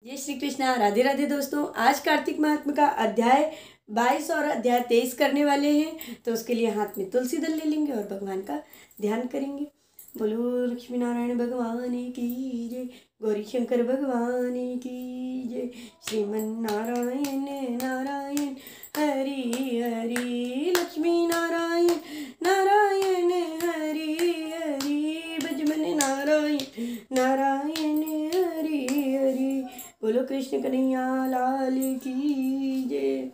जय श्री कृष्णा। राधे राधे दोस्तों। आज कार्तिक महात्म्य का अध्याय 22 और अध्याय 23 करने वाले हैं। तो उसके लिए हाथ में तुलसी दल ले लेंगे और भगवान का ध्यान करेंगे। बोलो लक्ष्मी नारायण भगवान की जय, गौरी शंकर भगवान की जय। श्रीमन नारायण नारायण हरि हरि, लक्ष्मी नारायण नारायण हरि हरि, भजमन नारायण नारायण हरि हरि। बोलो कृष्ण कन्हैया लाल की जय।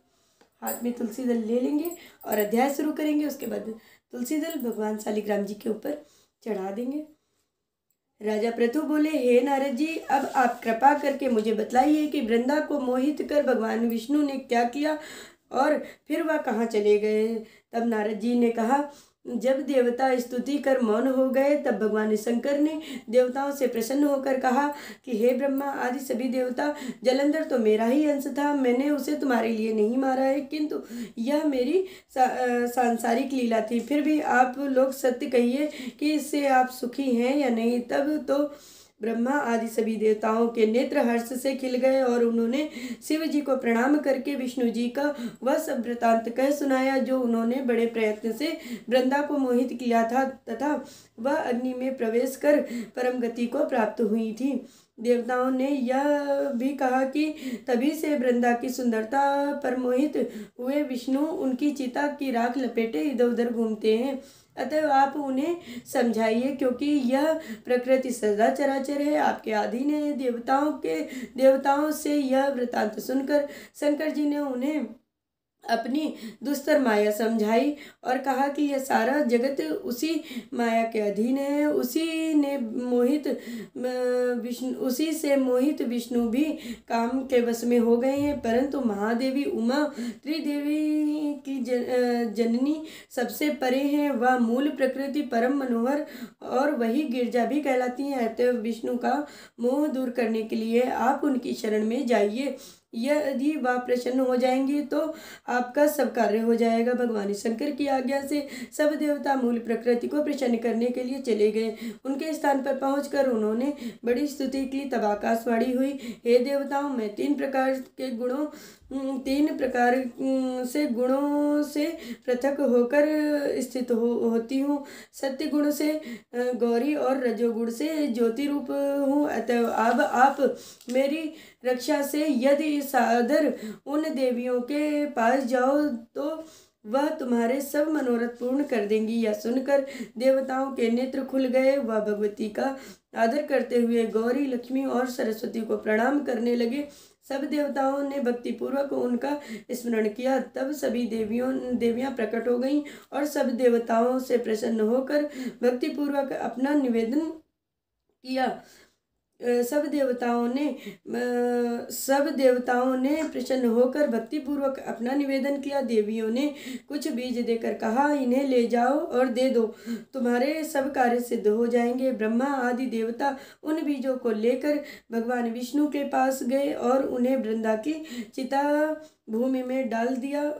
हाथ में तुलसी दल ले लेंगे और अध्याय शुरू करेंगे। उसके बाद तुलसी दल भगवान शालिग्राम जी के ऊपर चढ़ा देंगे। राजा पृथु बोले, हे नारद जी, अब आप कृपा करके मुझे बतलाइए कि वृंदा को मोहित कर भगवान विष्णु ने क्या किया और फिर वह कहाँ चले गए। तब नारद जी ने कहा, जब देवता स्तुति कर मौन हो गए तब भगवान शंकर ने देवताओं से प्रसन्न होकर कहा कि हे ब्रह्मा आदि सभी देवता, जलंधर तो मेरा ही अंश था, मैंने उसे तुम्हारे लिए नहीं मारा है, किंतु यह मेरी सांसारिक लीला थी। फिर भी आप लोग सत्य कहिए कि इससे आप सुखी हैं या नहीं। तब तो ब्रह्मा आदि सभी देवताओं के नेत्र हर्ष से खिल गए और उन्होंने शिव जी को प्रणाम करके विष्णु जी का वह सब वृतांत कह सुनाया जो उन्होंने बड़े प्रयत्न से वृंदा को मोहित किया था तथा वह अग्नि में प्रवेश कर परम गति को प्राप्त हुई थी। देवताओं ने यह भी कहा कि तभी से वृंदा की सुंदरता पर मोहित हुए विष्णु उनकी चिता की राख लपेटे इधर उधर घूमते हैं। अतः आप उन्हें समझाइए, क्योंकि यह प्रकृति सदा चराचर है, आपके अधीन है। देवताओं से यह वृतांत सुनकर शंकर जी ने उन्हें अपनी दुस्तर माया समझाई और कहा कि यह सारा जगत उसी माया के अधीन है। उसी से मोहित विष्णु भी काम के वश में हो गए हैं, परंतु महादेवी उमा त्रिदेवी की जननी सबसे परे हैं। वह मूल प्रकृति परम मनोहर और वही गिरजा भी कहलाती हैं। अतः विष्णु का मोह दूर करने के लिए आप उनकी शरण में जाइए। यदि वह प्रसन्न हो जाएंगी तो आपका सब कार्य हो जाएगा। भगवान शंकर की आज्ञा से सब देवता मूल प्रकृति को प्रसन्न करने के लिए चले गए। उनके स्थान पर पहुंचकर उन्होंने बड़ी स्तुति की। तब आकाशवाणी हुई, हे देवताओं, मैं तीन प्रकार से गुणों से पृथक होकर स्थित होती हूँ। सत्य गुण से गौरी और रजोगुण से ज्योति रूप हूँ। अतः अब आप मेरी रक्षा से यदि सादर उन देवियों के पास जाओ तो वह तुम्हारे सब मनोरथ पूर्ण कर देंगी। यह सुनकर देवताओं के नेत्र खुल गए। वह भगवती का आदर करते हुए गौरी, लक्ष्मी और सरस्वती को प्रणाम करने लगे। सब देवताओं ने भक्ति पूर्वक उनका स्मरण किया। तब सभी देवियां प्रकट हो गईं और सब देवताओं से प्रसन्न होकर भक्ति पूर्वक अपना निवेदन किया। सब देवताओं ने प्रसन्न होकर भक्ति पूर्वक अपना निवेदन किया। देवियों ने कुछ बीज देकर कहा, इन्हें ले जाओ और दे दो, तुम्हारे सब कार्य सिद्ध हो जाएंगे। ब्रह्मा आदि देवता उन बीजों को लेकर भगवान विष्णु के पास गए और उन्हें वृंदा की चिता भूमि में डाल दिया।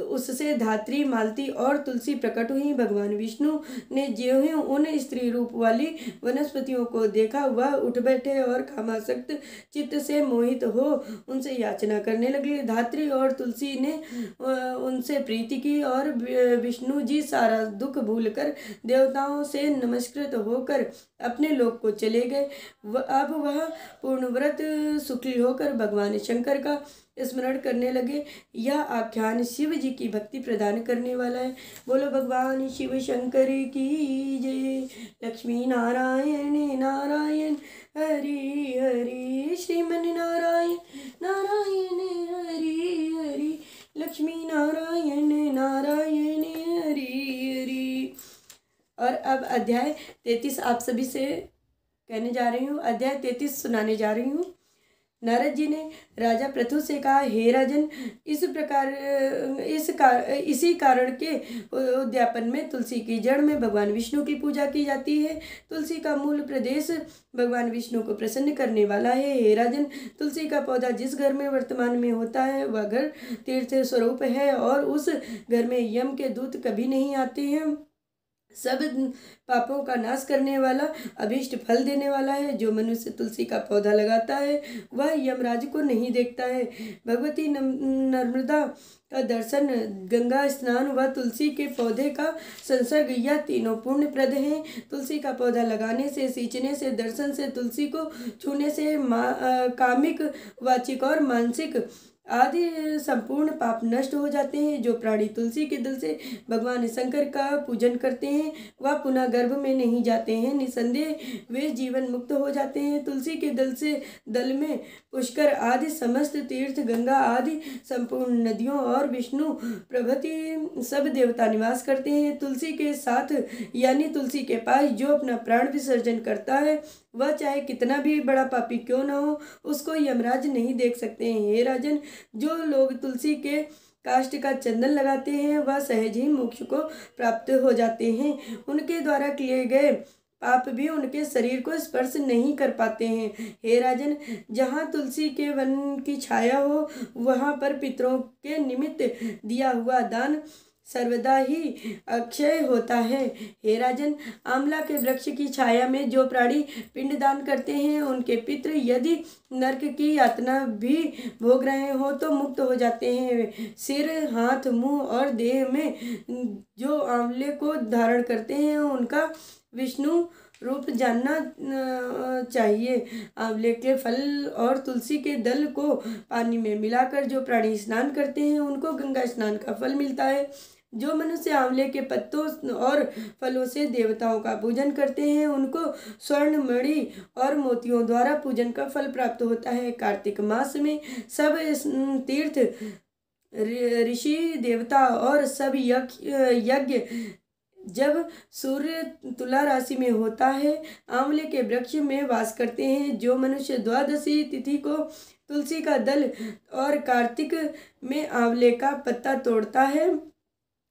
उससे धात्री, मालती और तुलसी प्रकट हुई। भगवान विष्णु ने ज्यों ही उन स्त्री रूप वाली वनस्पतियों को देखा, वह उठ बैठे और कामासक्त चित्त से मोहित हो उनसे याचना करने लगे। धात्री और तुलसी ने उनसे प्रीति की और विष्णु जी सारा दुख भूलकर देवताओं से नमस्कृत होकर अपने लोक को चले गए। अब वह पूर्णव्रत सुखी होकर भगवान शंकर का स्मरण करने लगे। यह आख्यान शिव जी की भक्ति प्रदान करने वाला है। बोलो भगवान शिव शंकर की जय। लक्ष्मी नारायण नारायण हरि हरि, श्रीमन नारायण नारायण हरि हरि, लक्ष्मी नारायण नारायण हरि हरि। और अब अध्याय 33 आप सभी से कहने जा रही हूँ। अध्याय 33 सुनाने जा रही हूँ। नारद जी ने राजा पृथु से कहा, हे राजन, इसी कारण के उद्यापन में तुलसी की जड़ में भगवान विष्णु की पूजा की जाती है। तुलसी का मूल प्रदेश भगवान विष्णु को प्रसन्न करने वाला है। हे राजन, तुलसी का पौधा जिस घर में वर्तमान में होता है वह घर तीर्थ स्वरूप है और उस घर में यम के दूत कभी नहीं आते हैं। सब पापों का नाश करने वाला, अभीष्ट फल देने वाला है। जो मनुष्य तुलसी का पौधा लगाता है वह यमराज को नहीं देखता है। भगवती नर्मदा का दर्शन, गंगा स्नान व तुलसी के पौधे का संसर्ग, यह तीनों पुण्य प्रद हैं। तुलसी का पौधा लगाने से, सींचने से, दर्शन से, तुलसी को छूने से कामिक, वाचिक और मानसिक आदि संपूर्ण पाप नष्ट हो जाते हैं। जो प्राणी तुलसी के दल से भगवान शंकर का पूजन करते हैं वह पुनः गर्भ में नहीं जाते हैं, निसंदेह वे जीवन मुक्त हो जाते हैं। तुलसी के दल में पुष्कर आदि समस्त तीर्थ, गंगा आदि संपूर्ण नदियों और विष्णु प्रभृति सब देवता निवास करते हैं। तुलसी के साथ यानी तुलसी के पास जो अपना प्राण विसर्जन करता है वह चाहे कितना भी बड़ा पापी क्यों न हो, उसको यमराज नहीं देख सकते हैं। हे राजन, जो लोग तुलसी के काष्ठ का चंदन लगाते हैं वह सहज ही मोक्ष को प्राप्त हो जाते हैं। उनके द्वारा किए गए पाप भी उनके शरीर को स्पर्श नहीं कर पाते हैं। हे राजन, जहाँ तुलसी के वन की छाया हो वहाँ पर पितरों के निमित्त दिया हुआ दान सर्वदा ही अक्षय होता है। हे राजन, आंवला के वृक्ष की छाया में जो प्राणी पिंडदान करते हैं उनके पितृ यदि नरक की यातना भी भोग रहे हो तो मुक्त हो जाते हैं। सिर, हाथ, मुंह और देह में जो आंवले को धारण करते हैं उनका विष्णु रूप जानना चाहिए। आंवले के फल और तुलसी के दल को पानी में मिलाकर जो प्राणी स्नान करते हैं उनको गंगा स्नान का फल मिलता है। जो मनुष्य आंवले के पत्तों और फलों से देवताओं का पूजन करते हैं उनको स्वर्ण, मणि और मोतियों द्वारा पूजन का फल प्राप्त होता है। कार्तिक मास में सब तीर्थ, ऋषि, देवता और सब यज्ञ जब सूर्य तुला राशि में होता है आंवले के वृक्ष में वास करते हैं। जो मनुष्य द्वादशी तिथि को तुलसी का दल और कार्तिक में आंवले का पत्ता तोड़ता है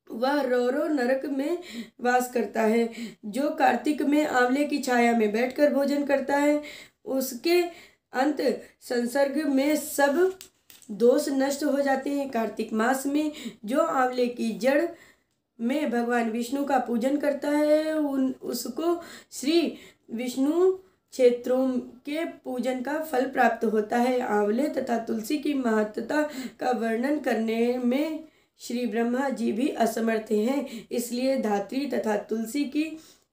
वह रौरव नरक में वास करता है। जो कार्तिक में आंवले की छाया में बैठकर भोजन करता है उसके अंत संसर्ग में सब दोष नष्ट हो जाते हैं। कार्तिक मास में जो आंवले की जड़ में भगवान विष्णु का पूजन करता है उसको श्री विष्णु क्षेत्रों के पूजन का फल प्राप्त होता है। आंवले तथा तुलसी की महत्ता का वर्णन करने में श्री ब्रह्मा जी भी असमर्थ हैं, इसलिए धात्री तथा तुलसी की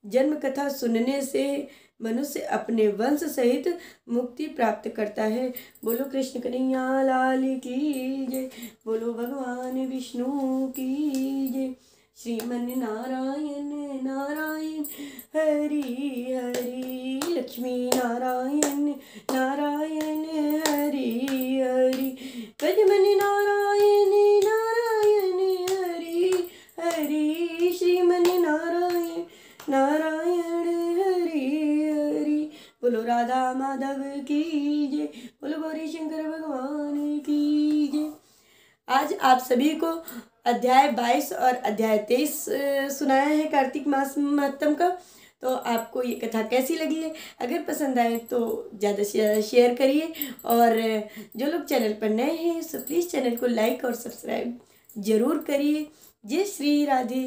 जन्म कथा सुनने से मनुष्य अपने वंश सहित मुक्ति प्राप्त करता है। बोलो कृष्ण कन्हैया लाल की जय, बोलो भगवान विष्णु की जय। श्रीमन नारायण नारायण हरि हरि, लक्ष्मी नारायण नारायण हरि हरि, भजमन नारायण नारायण हरि हरि, श्रीमन नारायण नारायण हरि हरि। बोलो राधा माधव की जय, बोलो गौरी शंकर भगवान की जय। आज आप सभी को अध्याय 22 और अध्याय 23 सुनाया है कार्तिक मास महत्तम का। तो आपको ये कथा कैसी लगी है? अगर पसंद आए तो ज़्यादा से ज़्यादा शेयर करिए और जो लोग चैनल पर नए हैं सो प्लीज़ चैनल को लाइक और सब्सक्राइब ज़रूर करिए। जय श्री राधे।